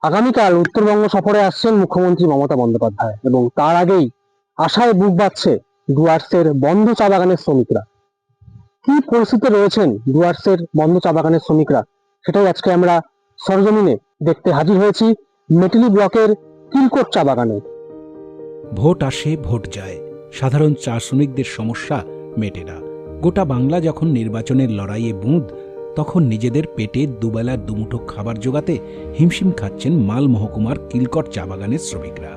আগামীকাল উত্তরবঙ্গ সফরে আসছেন মুখ্যমন্ত্রী মমতা বন্দ্যোপাধ্যায় এবং তার আগেই আশায় বুক বাঁধছে ডুয়ার্সের বন্ধ চা বাগানের শ্রমিকরা। কি পরিস্থিতিতে রয়েছেন ডুয়ার্সের বন্ধ চা বাগানের শ্রমিকরা, সেটাই আজকে আমরা সরজমিনে দেখতে হাজির হয়েছি মেটেলি ব্লকের কিলকোট চা বাগানে। ভোট আসে ভোট যায়, সাধারণ চা শ্রমিকদের সমস্যা মেটে না। গোটা বাংলা যখন নির্বাচনের লড়াইয়ে বুঁদ, তখন নিজেদের পেটে দুবেলার দুমুঠো খাবার জোগাতে হিমশিম খাচ্ছেন মাল মহকুমার কিলকট চা বাগানের শ্রমিকরা।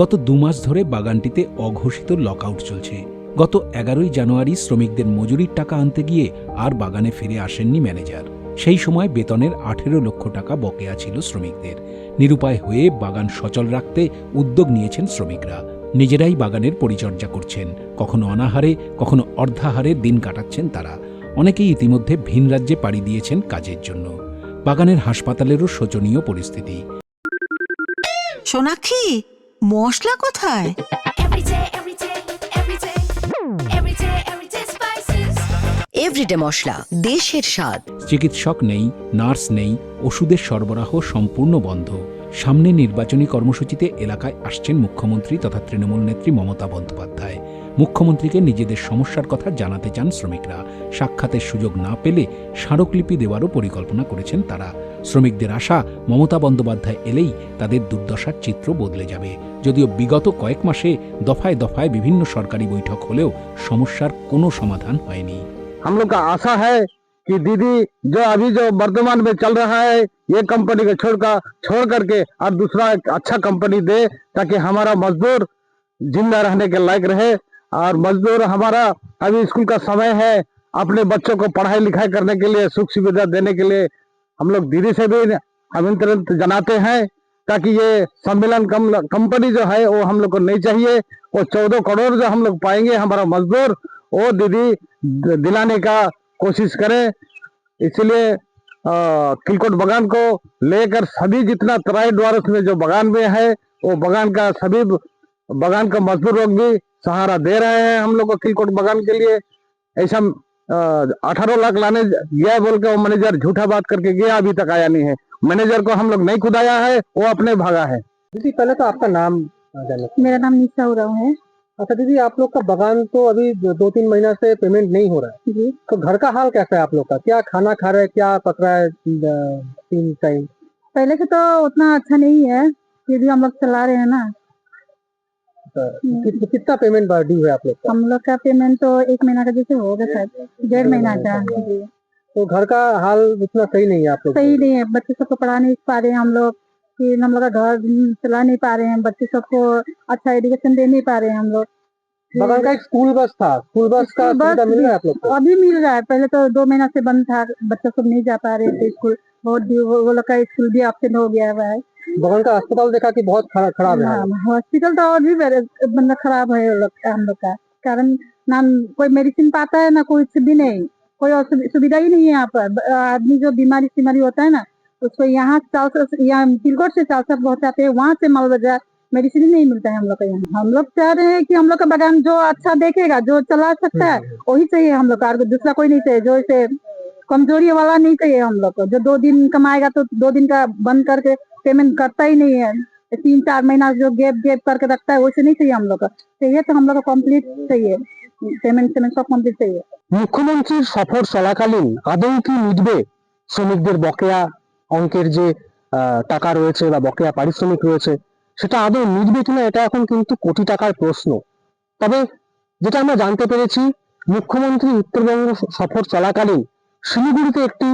গত 2 মাস ধরে বাগানটিতে অঘোষিত লকআউট চলছে। গত 11ই জানুয়ারি শ্রমিকদের মজুরির টাকা আনতে গিয়ে আর বাগানে ফিরে আসেননি ম্যানেজার। সেই সময় বেতনের 18 লক্ষ টাকা বকেয়া ছিল শ্রমিকদের। নিরুপায় হয়ে বাগান সচল রাখতে উদ্যোগ নিয়েছেন শ্রমিকরা। নিজেরাই বাগানের পরিচর্যা করছেন, কখনো অনাহারে কখনো অর্ধাহারে দিন কাটাচ্ছেন তারা। অনেকেই ইতিমধ্যে ভিন রাজ্যে পাড়ি দিয়েছেন কাজের জন্য। বাগানের হাসপাতালেরও শোচনীয় পরিস্থিতি। সোনাক্ষী, মশলা কোথায়? এভরিডে মশলা, দেশের স্বাদ। চিকিৎসক নেই, নার্স নেই, ওষুধের সরবরাহ সম্পূর্ণ বন্ধ। সামনে নির্বাচনী কর্মসূচিতে এলাকায় আসছেন মুখ্যমন্ত্রী তথা তৃণমূল নেত্রী মমতা বন্দ্যোপাধ্যায়। মুখ্যমন্ত্রীকে নিজেদের সমস্যার কথা জানাতে চান শ্রমিকরা। সাক্ষাতের সুযোগ না পেলে স্মারকলিপি দেওয়ারও পরিকল্পনা করেছেন তারা। শ্রমিকদের আশা, মমতা বন্দ্যোপাধ্যায় এলেই তাদের দুর্দশার চিত্র বদলে যাবে। যদিও বিগত কয়েক মাসে দফায় দফায় বিভিন্ন সরকারি বৈঠক হলেও সমস্যার কোনো সমাধান হয়নি। हम लोग का आशा है कि दीदी जो अभी जो वर्तमान में चल रहा है ये कंपनी को छोड़ करके और दूसरा एक अच्छा कंपनी दे, ताकि हमारा मजदूर जिंदा रहने के लायक रहे। और मजदूर हमारा अभी स्कूल का समय है, अपने बच्चों को पढ़ाई लिखाई करने के लिए सुख सुविधा देने के लिए हम लोग दीदी से भी आमंत्रण जनाते हैं, ताकि ये सम्मेलन कंपनी जो है वो हम लोग को नहीं चाहिए। वो 14 करोड़ जो हम लोग पाएंगे हमारा मजदूर, वो दीदी दिलाने का कोशिश करें। इसलिए किलकोट बागान को लेकर सभी जितना तराई डुआर्स में जो बागान में है वो बागान का सभी बागान का मजदूर लोग भी सहारा दे रहे हैं हम लोग को किलकोट बागान के लिए। ऐसा 18 लाख लाने गया बोल के वो मैनेजर झूठा बात करके गया, अभी तक आया नहीं है। मैनेजर को हम लोग नहीं खुदाया है, वो अपने भागा है। दीदी पहले तो आपका नाम जाना। मेरा नाम निशा उरांव है। अच्छा दीदी, आप लोग का बागान तो अभी 2-3 महीना से पेमेंट नहीं हो रहा है, जी, तो घर का हाल कैसा है आप लोग का? क्या खाना खा रहे हैं, क्या पक रहा है 3 टाइम? पहले से तो उतना अच्छा नहीं है, फिर भी हम लोग चला रहे हैं ना। कितना पेमेंट ड्यू है आप लोग का? हम लोग का पेमेंट तो 1 महीना का जैसे होगा, शायद 1.5 महीना का। जी, तो घर का हाल उतना सही नहीं है आप लोग? सही नहीं है, बच्चे सबको पढ़ा नहीं पा रहे हैं हम लोग, फिर हम लोग का घर चला नहीं पा रहे हैं, बच्चे सबको अच्छा एजुकेशन दे नहीं पा रहे हैं हम लोग। बागान का एक स्कूल बस था, स्कूल बस का सुविधा मिल रहा है आप लोग को? अभी मिल रहा है, पहले तो 2 महीना से बंद था, बच्चा सब नहीं जा पा रहे थे स्कूल। बहुत वो लोग का स्कूल भी एब्सेंट हो गया हुआ है। बागान का अस्पताल देखा कि बहुत खराब है। हॉस्पिटल तो और भी मतलब खराब है हम लोग का, कारण ना कोई मेडिसिन पाता है ना कुछ भी नहीं, कोई सुविधा ही नहीं है यहाँ पर। आदमी जो बीमारी होता है ना, उसको यहाँ किलकोट से चालसा पहुँचाते हैं, वहाँ से माल बाजार मेडिसिन ही नहीं मिलता है हम लोग का यहाँ। हम लोग चाह रहे हैं कि हम लोग का बागान जो अच्छा देखेगा, जो चला सकता है वही चाहिए हम लोग का, दूसरा कोई नहीं चाहिए। जो इसे कमजोरी वाला नहीं चाहिए हम लोग को, जो 2 दिन कमाएगा तो 2 दिन का बंद करके पेमेंट करता ही नहीं है। 3-4 महीना जो गैप करके रखता है, वैसे नहीं चाहिए हम लोग का। चाहिए तो हम लोग को कम्प्लीट चाहिए, पेमेंट सब कम्प्लीट चाहिए। মুখ্যমন্ত্রীর সফর চলাকালীন আদৌ কি মিটবে শ্রমিকদের বকেয়া অঙ্কের যে টাকা রয়েছে বা বকেয়া পারিশ্রমিক রয়েছে, সেটা আদৌ মিটবে কিনা, এটা এখন কিন্তু কোটি টাকার প্রশ্ন। তবে যেটা আমরা জানতে পেরেছি, মুখ্যমন্ত্রী উত্তরবঙ্গ সফর চলাকালীন শিলিগুড়িতে একটি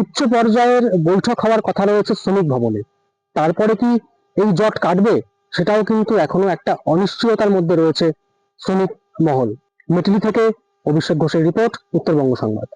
উচ্চ পর্যায়ের বৈঠক হওয়ার কথা রয়েছে শ্রমিক ভবনে। তারপরে কি এই জট কাটবে, সেটাও কিন্তু এখনো একটা অনিশ্চয়তার মধ্যে রয়েছে শ্রমিক মহল। মেটলি থেকে অভিষেক ঘোষের রিপোর্ট, উত্তরবঙ্গ সংবাদ।